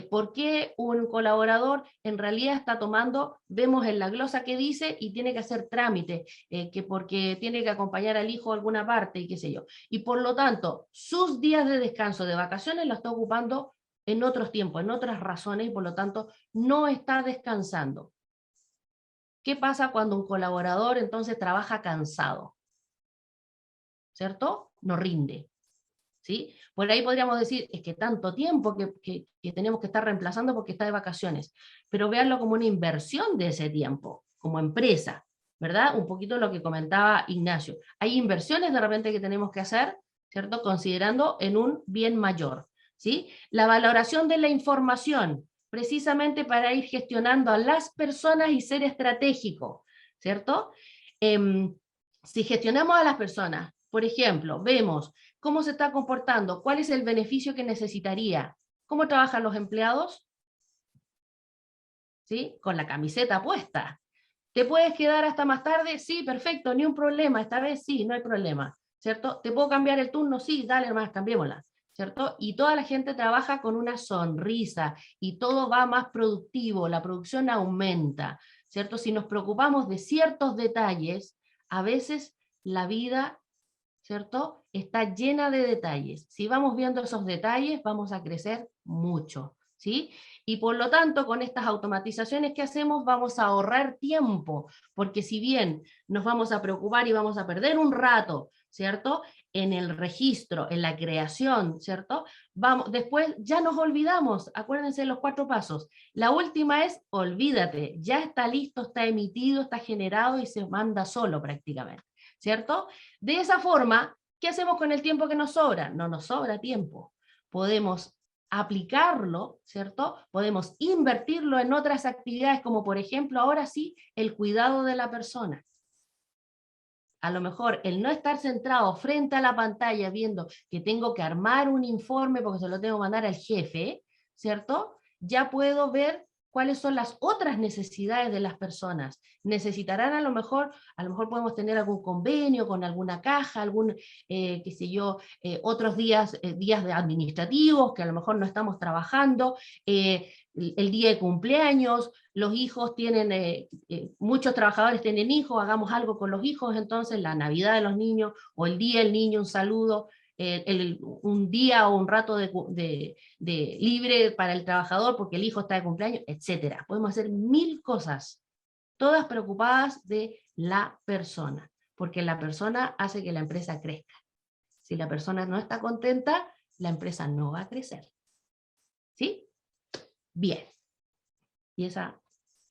por qué un colaborador en realidad está tomando, vemos en la glosa que dice, y tiene que hacer trámite, que porque tiene que acompañar al hijo a alguna parte, y qué sé yo. Y por lo tanto, sus días de descanso, de vacaciones, lo está ocupando en otros tiempos, en otras razones, y por lo tanto, no está descansando. ¿Qué pasa cuando un colaborador entonces trabaja cansado? ¿Cierto? No rinde. ¿Sí? Por ahí podríamos decir, es que tanto tiempo que tenemos que estar reemplazando porque está de vacaciones, pero véanlo como una inversión de ese tiempo, como empresa, ¿verdad? Un poquito lo que comentaba Ignacio. Hay inversiones de repente que tenemos que hacer, ¿cierto? Considerando en un bien mayor, ¿sí? La valoración de la información, precisamente para ir gestionando a las personas y ser estratégico, ¿cierto? Si gestionamos a las personas, por ejemplo, vemos cómo se está comportando, cuál es el beneficio que necesitaría, cómo trabajan los empleados, ¿sí? Con la camiseta puesta. ¿Te puedes quedar hasta más tarde? Sí, perfecto, ni un problema, esta vez sí, no hay problema, ¿cierto? ¿Te puedo cambiar el turno? Sí, dale hermanas, cambiémosla, ¿cierto? Y toda la gente trabaja con una sonrisa y todo va más productivo, la producción aumenta, ¿cierto? Si nos preocupamos de ciertos detalles, a veces la vida, ¿cierto?, está llena de detalles. Si vamos viendo esos detalles, vamos a crecer mucho, ¿sí? Y por lo tanto, con estas automatizaciones que hacemos, vamos a ahorrar tiempo, porque si bien nos vamos a preocupar y vamos a perder un rato, ¿cierto?, en el registro, en la creación, ¿cierto?, después ya nos olvidamos, acuérdense de los 4 pasos. La última es, olvídate, ya está listo, está emitido, está generado y se manda solo prácticamente, ¿cierto? De esa forma, ¿qué hacemos con el tiempo que nos sobra? No nos sobra tiempo. Podemos aplicarlo, ¿cierto? Podemos invertirlo en otras actividades, como por ejemplo, ahora sí, el cuidado de la persona. A lo mejor el no estar centrado frente a la pantalla viendo que tengo que armar un informe porque se lo tengo que mandar al jefe, ¿cierto? Ya puedo ver cuáles son las otras necesidades de las personas. Necesitarán a lo mejor podemos tener algún convenio con alguna caja, qué sé yo, otros días de administrativos que a lo mejor no estamos trabajando, el día de cumpleaños, los hijos tienen, muchos trabajadores tienen hijos, hagamos algo con los hijos, entonces la Navidad de los niños, o el día del niño, un saludo, un día o un rato de libre para el trabajador porque el hijo está de cumpleaños, etc. Podemos hacer 1000 cosas, todas preocupadas de la persona, porque la persona hace que la empresa crezca. Si la persona no está contenta, la empresa no va a crecer. ¿Sí? Bien. Y esa,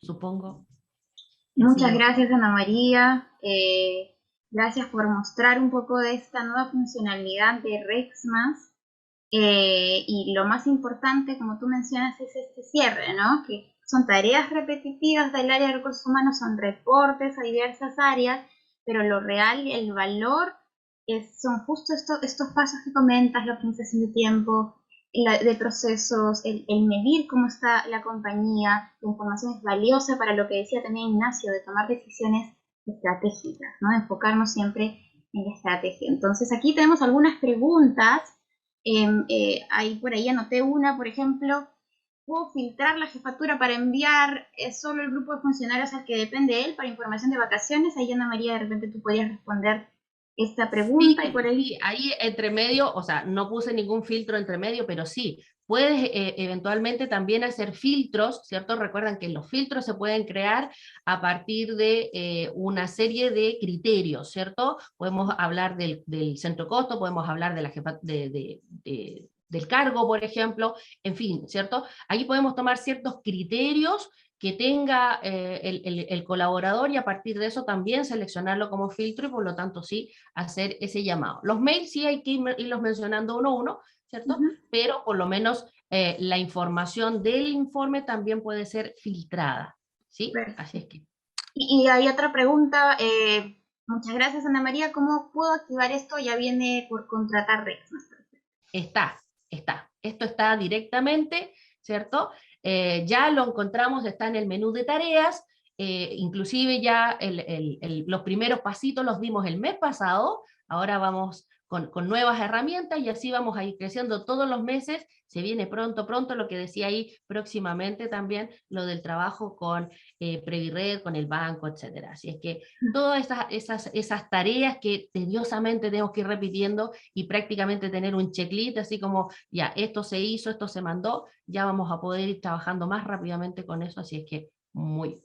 supongo... Muchas gracias, Ana María. Gracias por mostrar un poco de esta nueva funcionalidad de RexMas. Y lo más importante, como tú mencionas, es este cierre, ¿no? Que son tareas repetitivas del área de recursos humanos, son reportes a diversas áreas, pero lo real y el valor son justo estos pasos que comentas, la optimización de tiempo, de procesos, el medir cómo está la compañía. La información es valiosa para lo que decía también Ignacio, de tomar decisiones estratégicas, ¿no? De enfocarnos siempre en la estrategia. Entonces aquí tenemos algunas preguntas. Ahí por ahí anoté una, por ejemplo, ¿puedo filtrar la jefatura para enviar solo el grupo de funcionarios al que depende él para información de vacaciones? Ahí, Ana María, de repente tú podrías responder esta pregunta. Sí, y por ahí... sí, ahí entre medio, o sea, no puse ningún filtro entre medio, pero sí, puedes eventualmente también hacer filtros, ¿cierto? Recuerdan que los filtros se pueden crear a partir de una serie de criterios, ¿cierto? Podemos hablar del centro costo, podemos hablar de la del cargo, por ejemplo, en fin, ¿cierto? Ahí podemos tomar ciertos criterios que tenga el colaborador y a partir de eso también seleccionarlo como filtro y por lo tanto sí hacer ese llamado. Los mails sí hay que irlos mencionando uno a uno, ¿cierto? Pero por lo menos la información del informe también puede ser filtrada, ¿sí? Perfecto. Así es que... Y hay otra pregunta. Muchas gracias, Ana María. ¿Cómo puedo activar esto? Ya viene por contratar Rexmas. Está. Esto está directamente, ¿cierto? Ya lo encontramos, está en el menú de tareas, inclusive ya los primeros pasitos los dimos el mes pasado, ahora vamos con nuevas herramientas y así vamos a ir creciendo todos los meses, se viene pronto, lo que decía ahí, próximamente también lo del trabajo con Previred, con el banco, etcétera. Así es que todas esas tareas que tediosamente tenemos que ir repitiendo y prácticamente tener un checklist, así como ya, esto se hizo, esto se mandó, ya vamos a poder ir trabajando más rápidamente con eso, así es que muy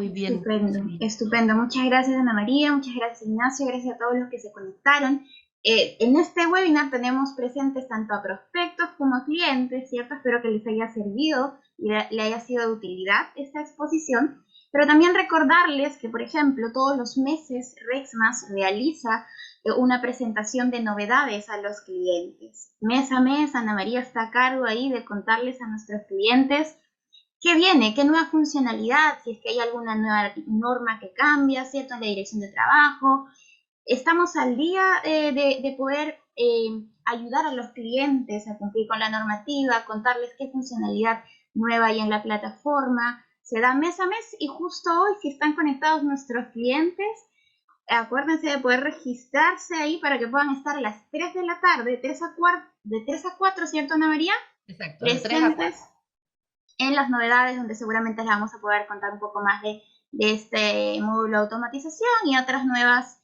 bien. Estupendo, estupendo. Muchas gracias, Ana María, muchas gracias, Ignacio, gracias a todos los que se conectaron. En este webinar tenemos presentes tanto a prospectos como a clientes, ¿cierto? Espero que les haya servido y le haya sido de utilidad esta exposición, pero también recordarles que, por ejemplo, todos los meses Rexmas realiza una presentación de novedades a los clientes. Mes a mes, Ana María está a cargo ahí de contarles a nuestros clientes qué viene, qué nueva funcionalidad, si es que hay alguna nueva norma que cambia, ¿cierto? En la dirección de trabajo. Estamos al día de poder ayudar a los clientes a cumplir con la normativa, contarles qué funcionalidad nueva hay en la plataforma. Se da mes a mes y justo hoy, si están conectados nuestros clientes, acuérdense de poder registrarse ahí para que puedan estar a las 3 de la tarde, de 3 a 4, ¿cierto, Ana María? Exacto, de 3 a 4. En las novedades, donde seguramente les vamos a poder contar un poco más de este módulo de automatización y otras nuevas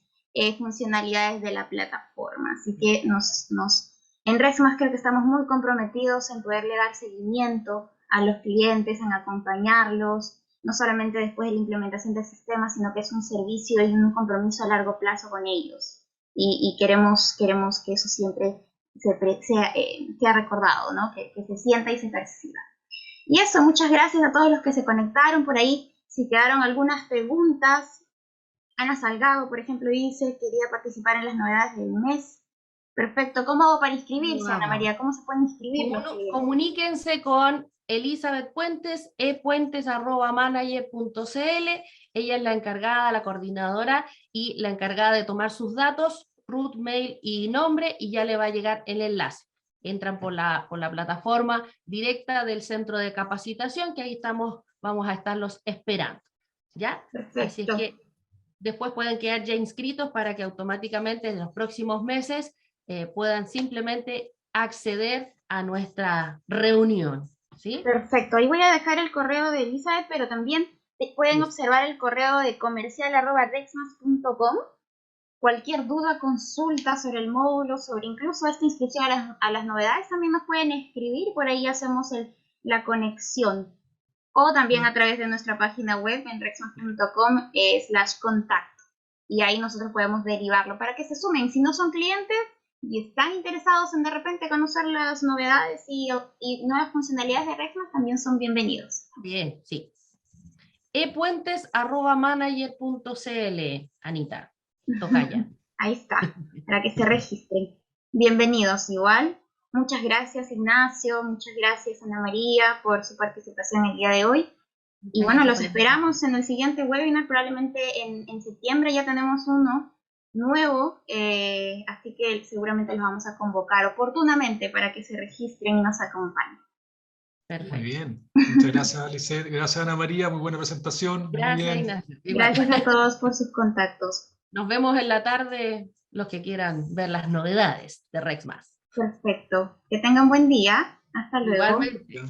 funcionalidades de la plataforma. Así que en Rexmas creo que estamos muy comprometidos en poderle dar seguimiento a los clientes, en acompañarlos, no solamente después de la implementación del sistema, sino que es un servicio y un compromiso a largo plazo con ellos. Y queremos que eso siempre sea recordado, ¿no? Que se sienta y se perciba. Y eso, muchas gracias a todos los que se conectaron por ahí. Si quedaron algunas preguntas, Ana Salgado, por ejemplo, dice, quería participar en las novedades del mes. Perfecto. ¿Cómo hago para inscribirse, Ana María? ¿Cómo se pueden inscribir los clientes? Comuníquense con Elizabeth Puentes, epuentes@manager.cl. Ella es la encargada, la coordinadora y la encargada de tomar sus datos, root, mail y nombre, y ya le va a llegar el enlace. Entran por la plataforma directa del centro de capacitación, que ahí vamos a estarlos esperando, ¿ya? Perfecto. Así es que después pueden quedar ya inscritos para que automáticamente en los próximos meses puedan simplemente acceder a nuestra reunión, ¿sí? Perfecto. Ahí voy a dejar el correo de Elizabeth, pero también pueden observar el correo de comercial@rexmas.com. Cualquier duda, consulta sobre el módulo, sobre incluso esta inscripción a las novedades, también nos pueden escribir, por ahí hacemos la conexión. O también a través de nuestra página web en rexmas.com/contacto. Y ahí nosotros podemos derivarlo para que se sumen. Si no son clientes y están interesados en de repente conocer las novedades y nuevas funcionalidades de Rexmas, también son bienvenidos. Bien, sí. epuentes@manager.cl, Anita. Tocaya. Ahí está, para que se registren. Bienvenidos igual. Muchas gracias, Ignacio. Muchas gracias, Ana María, por su participación el día de hoy. Y bueno, los esperamos en el siguiente webinar, probablemente en septiembre ya tenemos uno nuevo, así que seguramente los vamos a convocar oportunamente para que se registren y nos acompañen. Perfecto. Muy bien. Muchas gracias, Lisette. Gracias, Ana María. Muy buena presentación. Muy Gracias, bien. Ignacio. Igual. Gracias a todos por sus contactos. Nos vemos en la tarde, los que quieran ver las novedades de RECMAS. Perfecto. Que tengan buen día. Hasta luego. Igualmente. Ya.